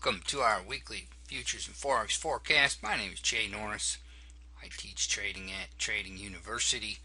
Welcome to our weekly futures and forex forecast. My name is Jay Norris. I teach trading at Trading University.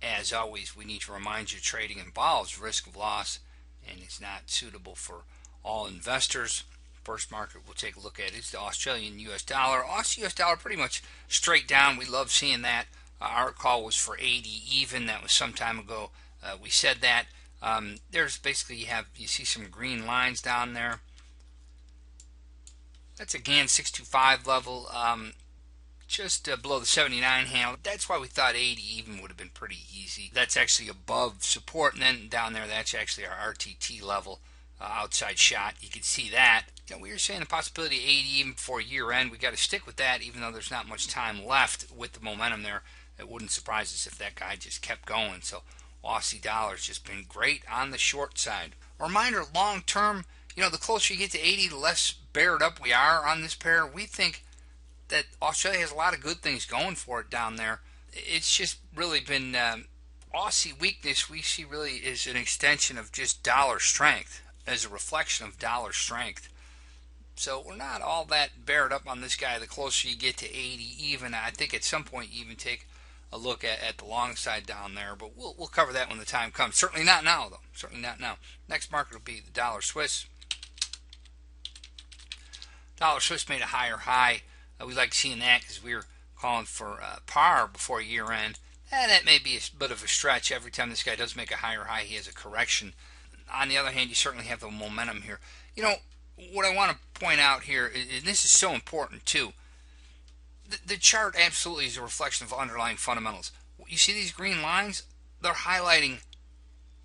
As always, we need to remind you trading involves risk of loss and is not suitable for all investors. First market we'll take a look at is the Australian US dollar. Aussie US dollar pretty much straight down. We love seeing that. Our call was for 80 even. That was some time ago. We said that. There's basically you see some green lines down there. That's again 625 level, just below the 79 handle. That's why we thought 80 even would have been pretty easy. That's actually above support, and then down there that's actually our RTT level, outside shot. You can see that. We were saying the possibility of 80 even before year end. We got to stick with that, even though there's not much time left with the momentum there. It wouldn't surprise us if that guy just kept going. So Aussie dollar's just been great on the short side. A reminder, long term, the closer you get to 80, the less bared up we are on this pair. We think that Australia has a lot of good things going for it down there. It's just really been Aussie weakness we see really is an extension of just dollar strength, as a reflection of dollar strength. So we're not all that bared up on this guy. The closer you get to 80 even, I think at some point you even take a look at the long side down there, but we'll cover that when the time comes. Certainly not now, though. Certainly not now. Next market will be the dollar Swiss. Dollar Swiss made a higher high. We like seeing that because we were calling for par before year end. That may be a bit of a stretch. Every time this guy does make a higher high, he has a correction. On the other hand, you certainly have the momentum here. What I want to point out here, and this is so important too, the chart absolutely is a reflection of underlying fundamentals. You see these green lines? They're highlighting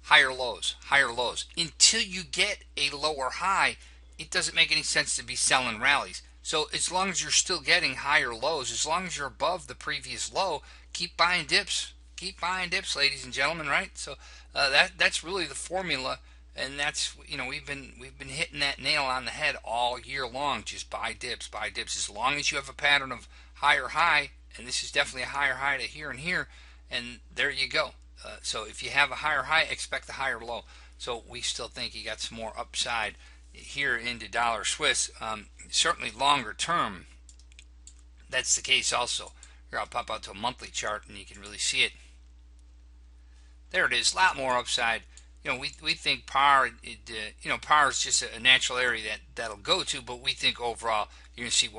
higher lows, higher lows. Until you get a lower high, it doesn't make any sense to be selling rallies. So as long as you're still getting higher lows, as long as you're above the previous low, keep buying dips. Keep buying dips, ladies and gentlemen, right? So that's really the formula, and that's we've been hitting that nail on the head all year long. Just buy dips, buy dips. As long as you have a pattern of higher high, and this is definitely a higher high to here and here, and there you go. So if you have a higher high, expect a higher low. So we still think you got some more upside here into dollar Swiss. Certainly longer term, that's the case also. Here I'll pop out to a monthly chart and you can really see it. There it is, a lot more upside. We think par, par is just a natural area that'll go to, but we think overall you're going to see 1.5,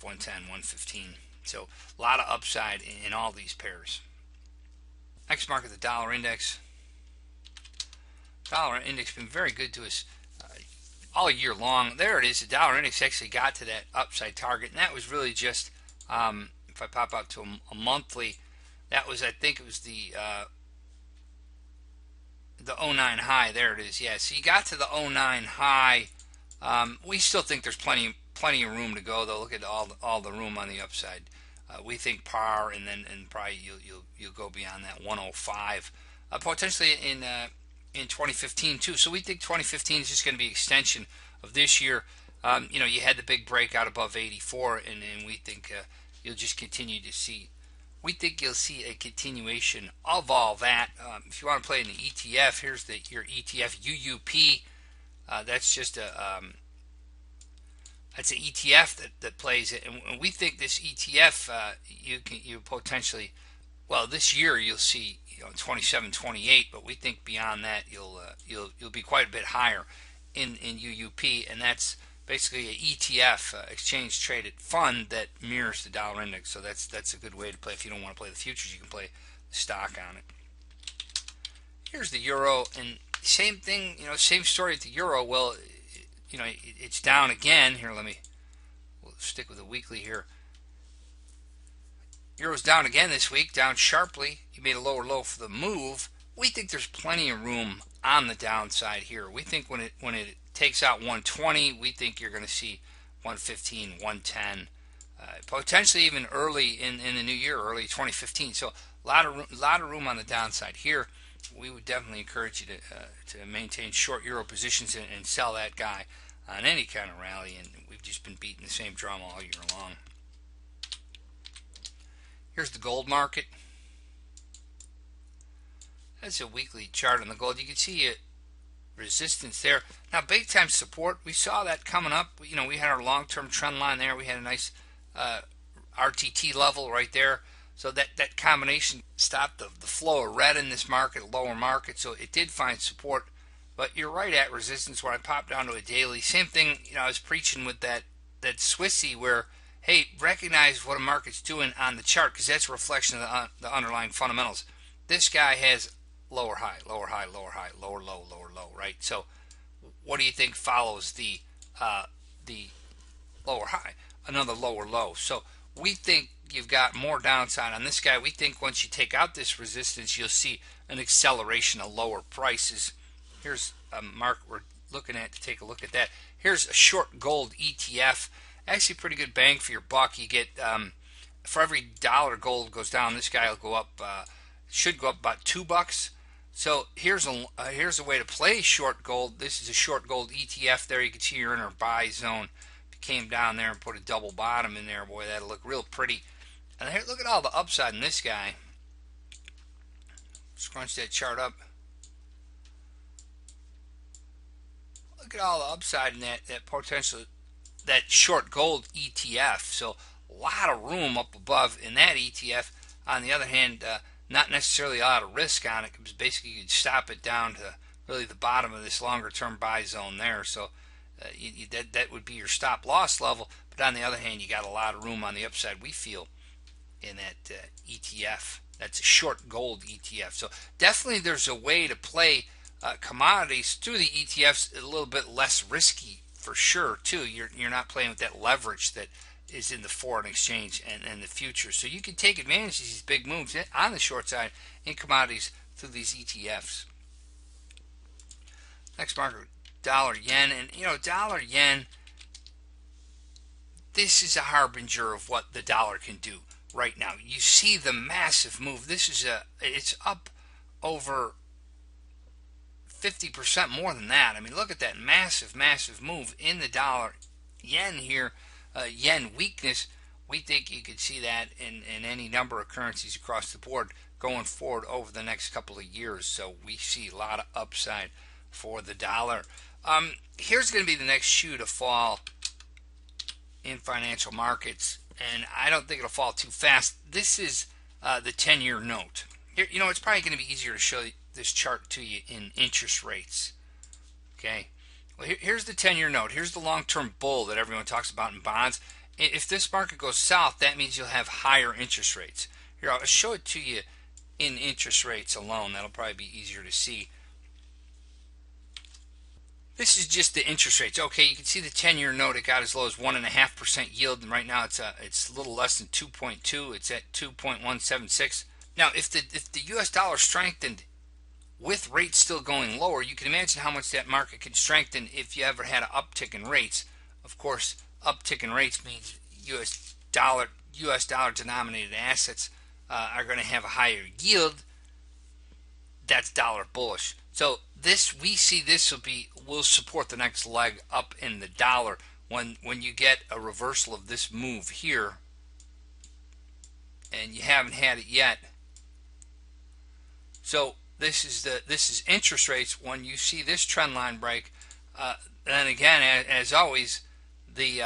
110, 115. So a lot of upside in all these pairs. Next market, the dollar index. Dollar index been very good to us all year long. There it is. The dollar index actually got to that upside target, and that was really just if I pop out to a monthly, that was, I think it was the 09 high. There it is. Yeah, so you got to the 09 high. We still think there's plenty of room to go, though. Look at all the room on the upside. We think par, and probably you'll go beyond that 105, potentially in 2015 too. So we think 2015 is just going to be an extension of this year. You had the big breakout above 84, and we think you'll just continue to see. We think you'll see a continuation of all that. If you want to play in the ETF, here's your ETF UUP. That's just that's an ETF that plays it, and we think this ETF you potentially, well, this year you'll see 27, 28, but we think beyond that you'll be quite a bit higher in UUP, and that's basically an ETF, exchange traded fund that mirrors the dollar index. So that's a good way to play. If you don't want to play the futures, you can play the stock on it. Here's the euro, and same thing, same story with the euro. Well, it's down again. Here, we'll stick with the weekly here. Euro's down again this week, down sharply. You made a lower low for the move. We think there's plenty of room on the downside here. We think when it takes out 120, we think you're going to see 115, 110, potentially even early in the new year, early 2015. So a lot of room on the downside here. We would definitely encourage you to maintain short euro positions and sell that guy on any kind of rally. And we've just been beating the same drum all year long. Here's the gold market. That's a weekly chart on the gold. You can see it resistance there. Now, big time support, we saw that coming up. We had our long-term trend line there. We had a nice RTT level right there. So that combination stopped the flow of red in this market, lower market. So it did find support. But you're right at resistance where I popped down to a daily. Same thing, I was preaching with that Swissy where, hey, recognize what a market's doing on the chart because that's a reflection of the underlying fundamentals. This guy has lower high, lower high, lower high, lower low, lower low, right? So what do you think follows the lower high? Another lower low. So we think you've got more downside on this guy. We think once you take out this resistance, you'll see an acceleration of lower prices. Here's a market we're looking at to take a look at that. Here's a short gold ETF. Actually, pretty good bang for your buck. You get for every dollar gold goes down, this guy will go up. Should go up about $2. So here's a way to play short gold. This is a short gold ETF. There you can see you're in our buy zone. If you came down there and put a double bottom in there, boy, that'll look real pretty. And here, look at all the upside in this guy. Scrunch that chart up. Look at all the upside in that potential, that short gold ETF. So a lot of room up above in that ETF. On the other hand, not necessarily a lot of risk on it because basically you'd stop it down to really the bottom of this longer term buy zone there. So that would be your stop loss level. But on the other hand, you got a lot of room on the upside, we feel, in that ETF. That's a short gold ETF. So definitely there's a way to play commodities through the ETFs a little bit less risky for sure too. You're not playing with that leverage that is in the foreign exchange and the future. So you can take advantage of these big moves on the short side in commodities through these ETFs. Next market, dollar yen. And dollar yen, this is a harbinger of what the dollar can do right now. You see the massive move. It's up over 50% more than that. I mean, look at that massive move in the dollar yen here. Yen weakness, we think you could see that in any number of currencies across the board going forward over the next couple of years. So we see a lot of upside for the dollar. Here's going to be the next shoe to fall in financial markets, and I don't think it'll fall too fast. This is the 10-year note. Here, it's probably going to be easier to show this chart to you in interest rates. Okay. Well, here's the 10-year note. Here's the long-term bull that everyone talks about in bonds. If this market goes south, that means you'll have higher interest rates. Here, I'll show it to you in interest rates alone. That'll probably be easier to see. This is just the interest rates. Okay, you can see the 10-year note. It got as low as 1.5% yield, and right now it's a little less than 2.2. It's at 2.176. Now, if the U.S. dollar strengthened with rates still going lower, you can imagine how much that market could strengthen if you ever had an uptick in rates. Of course, uptick in rates means U.S. dollar denominated assets are going to have a higher yield. That's dollar bullish. So we see this will support the next leg up in the dollar when you get a reversal of this move here, and you haven't had it yet. So this is interest rates. When you see this trend line break, then again, as always, the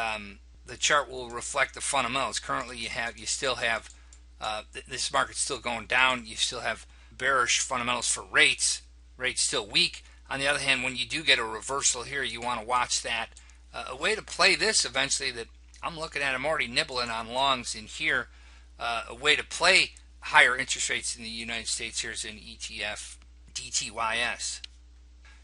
chart will reflect the fundamentals. Currently, you still have this market's still going down. You still have bearish fundamentals for rates. Rates still weak. On the other hand, when you do get a reversal here, you want to watch that. A way to play this eventually that I'm looking at, I'm already nibbling on longs in here. A way to play higher interest rates in the United States here is in ETF DTYS.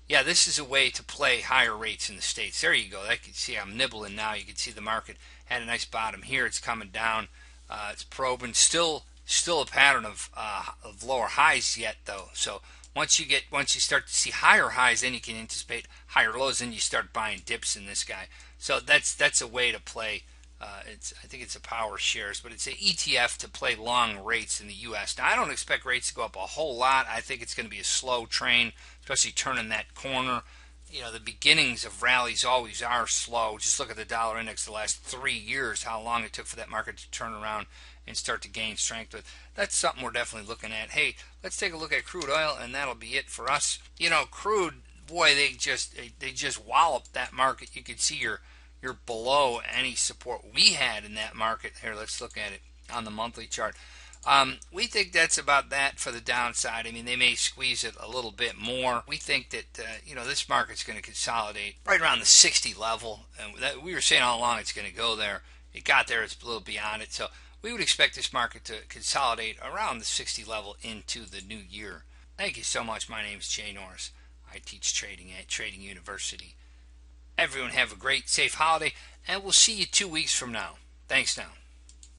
Yeah, this is a way to play higher rates in the States. There you go. You can see I'm nibbling now. You can see the market had a nice bottom here. It's coming down. It's probing. Still a pattern of lower highs yet though. So once you start to see higher highs, then you can anticipate higher lows. Then you start buying dips in this guy. So that's a way to play. I think it's a power shares, but it's an ETF to play long rates in the U.S. Now I don't expect rates to go up a whole lot. I think it's going to be a slow train, especially turning that corner. The beginnings of rallies always are slow. Just look at the dollar index the last 3 years, how long it took for that market to turn around and start to gain strength. But that's something we're definitely looking at. Hey, let's take a look at crude oil, and that'll be it for us. Crude, boy, they just walloped that market. You could see you're below any support we had in that market. Here, let's look at it on the monthly chart. We think that's about that for the downside. I mean, they may squeeze it a little bit more. We think that this market's going to consolidate right around the 60 level, and that, we were saying all along it's going to go there. It got there. It's a little beyond it. So we would expect this market to consolidate around the 60 level into the new year. Thank you so much. My name is Jay Norris. I teach trading at Trading University. Everyone have a great, safe holiday, and we'll see you 2 weeks from now. Thanks now.